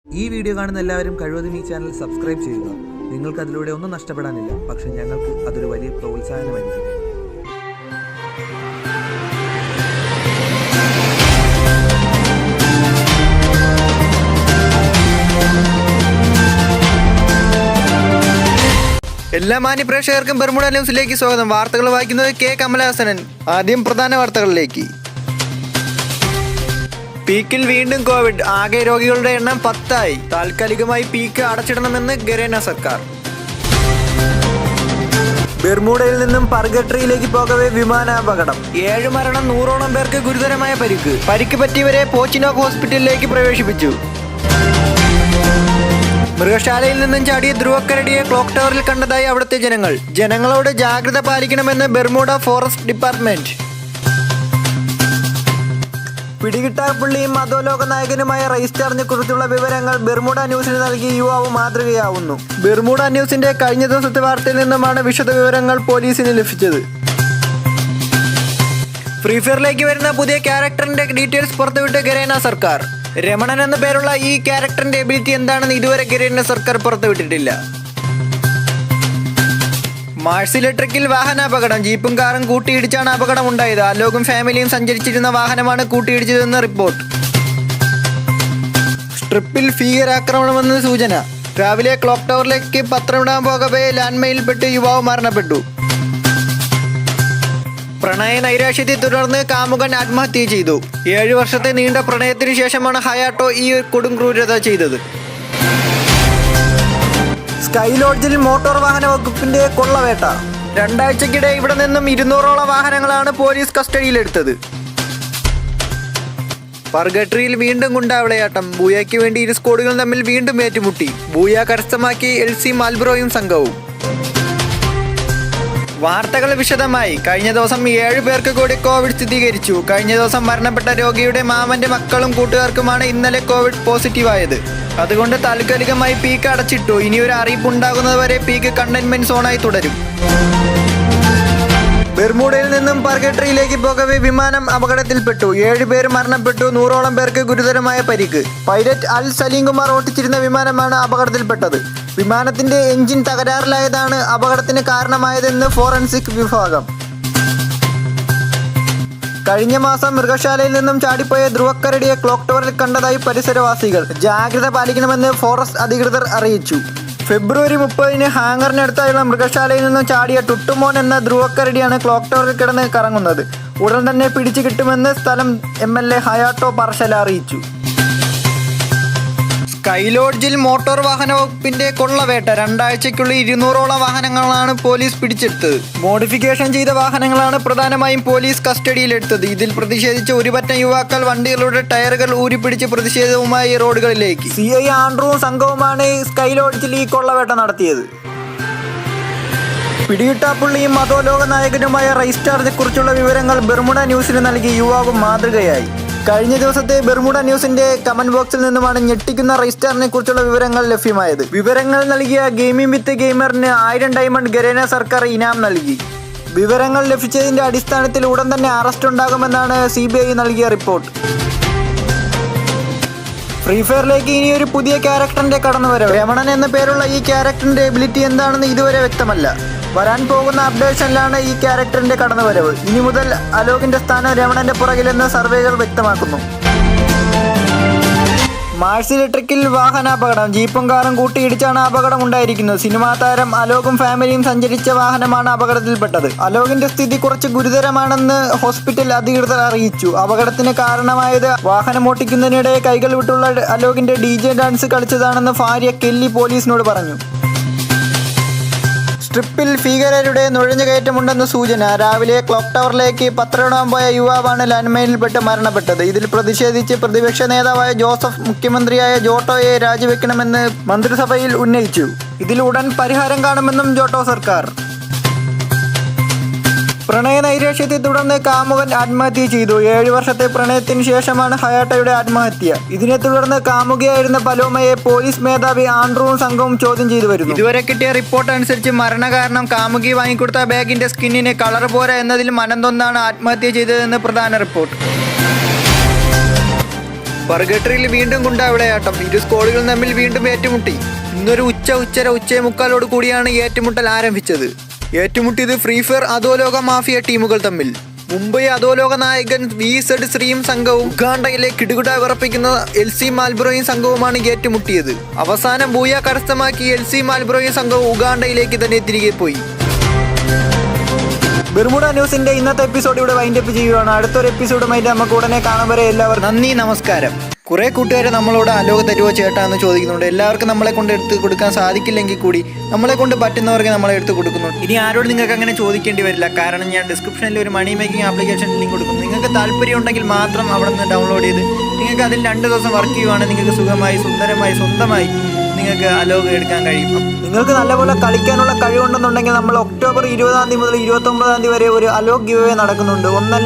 ഈ വീഡിയോ കാണുന്ന എല്ലാവരും കഴിവതും ഈ ചാനൽ സബ്സ്ക്രൈബ് ചെയ്യുക. നിങ്ങൾക്ക് അതിലൂടെ ഒന്നും നഷ്ടപ്പെടാനില്ല, പക്ഷെ ഞങ്ങൾക്ക് അതൊരു വലിയ പ്രോത്സാഹനമായിരിക്കും. എല്ലാ മാന്യ പ്രേക്ഷകർക്കും ബർമുഡ ന്യൂസിലേക്ക് സ്വാഗതം. വാർത്തകൾ വായിക്കുന്നത് കെ കമലഹാസനൻ. ആദ്യം പ്രധാന വാർത്തകളിലേക്ക്. പീക്കിൽ വീണ്ടും കോവിഡ്, ആകെ രോഗികളുടെ എണ്ണം 10 താൽക്കാലികമായി പീക്ക് അടച്ചിടണമെന്ന് ഗരേന സർക്കാർ. ബെർമുഡയിൽ നിന്നും പർഗട്രിയിലേക്ക് പോകവെ വിമാനാപകടം, 7 മരണം, 100ഓളം പേർക്ക് ഗുരുതരമായ പരിക്ക് പറ്റിയവരെ പോച്ചിനോക്ക് ഹോസ്പിറ്റലിലേക്ക് പ്രവേശിപ്പിച്ചു. മൃഗശാലയിൽ നിന്നും ചാടിയ ധ്രുവക്കരടിയെ ക്ലോക്ക് ടവറിൽ കണ്ടതായി അവിടുത്തെ ജനങ്ങളോട് ജാഗ്രത പാലിക്കണമെന്ന് ബെർമുഡ ഫോറസ്റ്റ് ഡിപ്പാർട്ട്മെന്റ്. പിടികിട്ടാപ്പുള്ളിയും അധോലോക നായകനുമായ റൈസ്റ്റാറിനെ കുറിച്ചുള്ള വിവരങ്ങൾ ബെർമുഡ ന്യൂസിന് നൽകി യുവാവ് മാതൃകയാവുന്നു. ബെർമുഡ ന്യൂസിന്റെ കഴിഞ്ഞ ദിവസത്തെ വാർത്തയിൽ നിന്നുമാണ് വിശദ വിവരങ്ങൾ പോലീസിന് ലഭിച്ചത്. ഫ്രീ ഫയറിലേക്ക് വരുന്ന പുതിയ ക്യാരക്ടറിന്റെ ഡീറ്റെയിൽസ് പുറത്തുവിട്ട് ഗരേന സർക്കാർ. രമണൻ എന്ന പേരുള്ള ഈ ക്യാരക്ടറിന്റെ എബിലിറ്റി എന്താണെന്ന് ഇതുവരെ ഗരേന സർക്കാർ പുറത്തുവിട്ടിട്ടില്ല. മാഴ്സ് ഇലക്ട്രിക്കിൽ വാഹനാപകടം, ജീപ്പും കാറും കൂട്ടിയിടിച്ചാണ് അപകടം ഉണ്ടായത്. അലോകും ഫാമിലിയും സഞ്ചരിച്ചിരുന്ന വാഹനമാണ് കൂട്ടിയിടിച്ചതെന്ന് റിപ്പോർട്ട്. സ്ട്രിപ്പിൽ ഭീകരാക്രമണമെന്ന് സൂചന. രാവിലെ ക്ലോക്ക് ടവറിലേക്ക് പത്രമിടാൻ പോകവെ ലാൻഡ്മൈനിൽപ്പെട്ട് യുവാവ് മരണപ്പെട്ടു. പ്രണയ നൈരാശ്യത്തെ തുടർന്ന് കാമുകൻ ആത്മഹത്യ ചെയ്തു. 7 വർഷത്തെ നീണ്ട പ്രണയത്തിന് ശേഷമാണ് ഹയാട്ടോ ഈ കൊടും ക്രൂരത ചെയ്തത്. സ്കൈ ലോഡ്ജിൽ മോട്ടോർ വാഹന വകുപ്പിന്റെ കൊള്ളവേട്ട. 2 ആഴ്ചക്കിടെ ഇവിടെ നിന്നും 200ഓളം വാഹനങ്ങളാണ് പോലീസ് കസ്റ്റഡിയിലെടുത്തത്. പർഗട്രിയിൽ വീണ്ടും ഗുണ്ടാവിളയാട്ടം, ബൂയയ്ക്ക് വേണ്ടി ഇരു സ്ക്വാഡുകൾ തമ്മിൽ വീണ്ടും ഏറ്റുമുട്ടി. ബൂയ കരസ്ഥമാക്കി LC മാൽബ്രോയും സംഘവും. വാർത്തകൾ വിശദമായി. കഴിഞ്ഞ ദിവസം 7 പേർക്ക് കൂടി കോവിഡ് സ്ഥിരീകരിച്ചു. കഴിഞ്ഞ ദിവസം മരണപ്പെട്ട രോഗിയുടെ മാമന്റെ മക്കളും കൂട്ടുകാർക്കുമാണ് ഇന്നലെ കോവിഡ് പോസിറ്റീവായത്. അതുകൊണ്ട് താൽക്കാലികമായി പീക്ക് അടച്ചിട്ടു. ഇനിയൊരു അറിയിപ്പ് ഉണ്ടാകുന്നതുവരെ പീക്ക് കണ്ടെയ്ൻമെന്റ് സോണായി തുടരും. ബെർമുഡയിൽ നിന്നും പർഗട്രിയിലേക്ക് പോകവെ വിമാനം അപകടത്തിൽപ്പെട്ടു. 7 പേർ മരണപ്പെട്ടു, 100ഓളം പേർക്ക് ഗുരുതരമായ പരിക്ക്. പൈലറ്റ് അൽ സലീം കുമാർ ഓട്ടിച്ചിരുന്ന വിമാനമാണ് അപകടത്തിൽപ്പെട്ടത്. വിമാനത്തിന്റെ എഞ്ചിൻ തകരാറിലായതാണ് അപകടത്തിന് കാരണമായതെന്ന് ഫോറൻസിക് വിഭാഗം. കഴിഞ്ഞ മാസം മൃഗശാലയിൽ നിന്നും ചാടിപ്പോയ ധ്രുവക്കരടിയെ ക്ലോക്ക് ടവറിൽ കണ്ടതായി പരിസരവാസികൾ. ജാഗ്രത പാലിക്കണമെന്ന് ഫോറസ്റ്റ് അധികൃതർ അറിയിച്ചു. ഫെബ്രുവരി 30-ന് ഹാങ്ങറിനടുത്തായുള്ള മൃഗശാലയിൽ നിന്നും ചാടിയ ടുട്ടുമോൻ എന്ന ധ്രുവക്കരടിയാണ് ക്ലോക്ക് ടവറിൽ കിടന്ന് കറങ്ങുന്നത്. ഉടൻ തന്നെ പിടിച്ചു കിട്ടുമെന്ന് സ്ഥലം MLA ഹയാട്ടോ പാർശല അറിയിച്ചു. സ്കൈ ലോഡ്ജിൽ മോട്ടോർ വാഹന വകുപ്പിന്റെ കൊള്ളവേട്ട. 2 ആഴ്ചയ്ക്കുള്ളിൽ 200ഓളം വാഹനങ്ങളാണ് പോലീസ് പിടിച്ചെടുത്തത്. മോഡിഫിക്കേഷൻ ചെയ്ത വാഹനങ്ങളാണ് പ്രധാനമായും പോലീസ് കസ്റ്റഡിയിലെടുത്തത്. ഇതിൽ പ്രതിഷേധിച്ച ഒരുപറ്റം യുവാക്കൾ വണ്ടികളുടെ ടയറുകൾ ഊരിപ്പിടിച്ച് പ്രതിഷേധവുമായി റോഡുകളിലേക്ക്. CI ആൻഡ്രൂവും സംഘവുമാണ് സ്കൈ ലോഡ്ജിൽ ഈ കൊള്ളവേട്ട നടത്തിയത്. പിടികിട്ടാപ്പുള്ളിയും അധോലോക നായകനുമായ റൈസ്റ്റാറിനെ കുറിച്ചുള്ള വിവരങ്ങൾ ബെർമുഡ ന്യൂസിന് നൽകി യുവാവ് മാതൃകയായി. കഴിഞ്ഞ ദിവസത്തെ ബെർമുഡ ന്യൂസിന്റെ കമന്റ് ബോക്സിൽ നിന്നുമാണ് ഞെട്ടിക്കുന്ന റൈസ്റ്റാറിനെ കുറിച്ചുള്ള വിവരങ്ങൾ ലഭ്യമായത്. വിവരങ്ങൾ നൽകിയ ഗെയിമിംഗ് വിത്ത് ഗെയിമറിന് 1000 ഡയമണ്ട് ഗരേന സർക്കാർ ഇനാം നൽകി. വിവരങ്ങൾ ലഭിച്ചതിന്റെ അടിസ്ഥാനത്തിൽ ഉടൻ തന്നെ അറസ്റ്റ് ഉണ്ടാകുമെന്നാണ് CBI നൽകിയ റിപ്പോർട്ട്. ഫ്രീ ഫയറിലേക്ക് ഇനിയൊരു പുതിയ ക്യാരക്ടറിന്റെ കടന്നുവരവ്. രമണൻ എന്ന പേരുള്ള ഈ ക്യാരക്ടറിന്റെ എബിലിറ്റി എന്താണെന്ന് ഇതുവരെ വ്യക്തമല്ല. വരാൻ പോകുന്ന അപ്ഡേഷനിലാണ് ഈ ക്യാരക്ടറിന്റെ കടന്നുവരവ്. ഇനി മുതൽ അലോകിന്റെ സ്ഥാനം രമണന്റെ പുറകിലെന്ന് സർവേകൾ വ്യക്തമാക്കുന്നു. മാഴ്സ് ഇലക്ട്രിക്കിൽ വാഹനാപകടം, ജീപ്പും കാറും കൂട്ടിയിടിച്ചാണ് അപകടം ഉണ്ടായിരിക്കുന്നത്. സിനിമാ താരം അലോകും ഫാമിലിയും സഞ്ചരിച്ച വാഹനമാണ് അപകടത്തിൽപ്പെട്ടത്. അലോകിന്റെ സ്ഥിതി കുറച്ച് ഗുരുതരമാണെന്ന് ഹോസ്പിറ്റൽ അധികൃതർ അറിയിച്ചു. അപകടത്തിന് കാരണമായത് വാഹനമോട്ടിക്കുന്നതിനിടെ കൈകൾ വിട്ടുള്ള അലോകിന്റെ DJ ഡാൻസ് കളിച്ചതാണെന്ന് ഭാര്യ കെല്ലി പോലീസിനോട് പറഞ്ഞു. സ്ട്രിപ്പിൽ ഭീകരരുടെ നുഴഞ്ഞുകയറ്റമുണ്ടെന്ന് സൂചന. രാവിലെ ക്ലോക്ക് ടവറിലേക്ക് പത്രമിടാൻ പോയ യുവാവാണ് ലാൻഡ്മൈനിൽപ്പെട്ട് മരണപ്പെട്ടത്. ഇതിൽ പ്രതിഷേധിച്ച് പ്രതിപക്ഷ നേതാവായ ജോസഫ് മുഖ്യമന്ത്രിയായ ജോട്ടോയെ രാജിവെക്കണമെന്ന് മന്ത്രിസഭയിൽ ഉന്നയിച്ചു. ഇതിൽ ഉടൻ പരിഹാരം കാണുമെന്നും ജോട്ടോ സർക്കാർ. പ്രണയ നൈരാശ്യത്തെ തുടർന്ന് കാമുകൻ ആത്മഹത്യ ചെയ്തു. 7 വർഷത്തെ പ്രണയത്തിന് ശേഷമാണ് ഹയാട്ടോയുടെ ആത്മഹത്യ. ഇതിനെ തുടർന്ന് കാമുകയായിരുന്ന പലോമയെ പോലീസ് മേധാവി ആൻഡ്രൂവും സംഘവും ചോദ്യം ചെയ്തു വരുന്നു. ഇതുവരെ കിട്ടിയ റിപ്പോർട്ട് അനുസരിച്ച് മരണകാരണം കാമുകി വാങ്ങിക്കൊടുത്ത ബാഗിന്റെ സ്കിന്നിന് കളർ പോരാ എന്നതിൽ മനം തൊന്നാണ് ആത്മഹത്യ ചെയ്തതെന്ന് പ്രധാന റിപ്പോർട്ട്. പർഗട്ടറിയിൽ വീണ്ടും ഗുണ്ടാവിളയാട്ടം. ഇരു സ്ക്വാഡുകളും തമ്മിൽ വീണ്ടും ഏറ്റുമുട്ടി. ഇന്നൊരു ഉച്ചേ മുക്കാലോട് കൂടിയാണ് ഏറ്റുമുട്ടൽ ആരംഭിച്ചത്. ഏറ്റുമുട്ടിയത് ഫ്രീ ഫയർ അധോലോക മാഫിയ ടീമുകൾ തമ്മിൽ. മുംബൈ അധോലോക നായകൻ VZ ശ്രീയും സംഘവും ഉഗാണ്ടയിലെ കിടുകിട വിറപ്പിക്കുന്ന LC മാൽബ്രോയും സംഘവുമാണ് ഏറ്റുമുട്ടിയത്. അവസാനം ബൂയ കരസ്ഥമാക്കി LC മാൽബ്രോയും സംഘവും ഉഗാണ്ടയിലേക്ക് തന്നെ തിരികെ പോയി. ബെർമുഡ ന്യൂസിന്റെ ഇന്നത്തെ എപ്പിസോഡ് ഇവിടെ വൈൻഡപ്പ് ചെയ്യുകയാണ്. അടുത്തൊരു എപ്പിസോഡുമായിട്ട് നമുക്ക് ഉടനെ കാണാൻ വരെ എല്ലാവർക്കും നന്ദി, നമസ്കാരം. കുറെ കൂട്ടുകാരെ നമ്മളോട് അലോക തരുവോ ചേട്ടാ എന്ന് ചോദിക്കുന്നുണ്ട്. എല്ലാവർക്കും നമ്മളെ കൊണ്ട് എടുത്ത് കൊടുക്കാൻ സാധിക്കില്ലെങ്കിൽ കൂടി നമ്മളെ കൊണ്ട് പറ്റുന്നവർക്ക് നമ്മളെ എടുത്ത് കൊടുക്കുന്നു. ഇനി ആരോട് നിങ്ങൾക്ക് അങ്ങനെ ചോദിക്കേണ്ടി വരില്ല. കാരണം ഞാൻ ഡിസ്ക്രിപ്ഷനിൽ ഒരു മണി മേക്കിംഗ് ആപ്ലിക്കേഷൻ ലിങ്ക് കൊടുക്കും. നിങ്ങൾക്ക് താല്പര്യം ഉണ്ടെങ്കിൽ മാത്രം അവിടെ നിന്ന് ഡൗൺലോഡ് ചെയ്ത് നിങ്ങൾക്ക് അതിൽ 2 ദിവസം വർക്ക് ചെയ്യുവാണെങ്കിൽ നിങ്ങൾക്ക് സുഖമായി സുന്ദരമായി സ്വന്തമായി നിങ്ങൾക്ക് അലോക എടുക്കാൻ കഴിയും. നിങ്ങൾക്ക് നല്ലപോലെ കളിക്കാനുള്ള കഴിവുണ്ടെന്നുണ്ടെങ്കിൽ നമ്മൾ ഒക്ടോബർ 20 മുതൽ 29 വരെ ഒരു അലോക് ഗിവ് അവേ നടക്കുന്നുണ്ട്. ഒന്നല്ല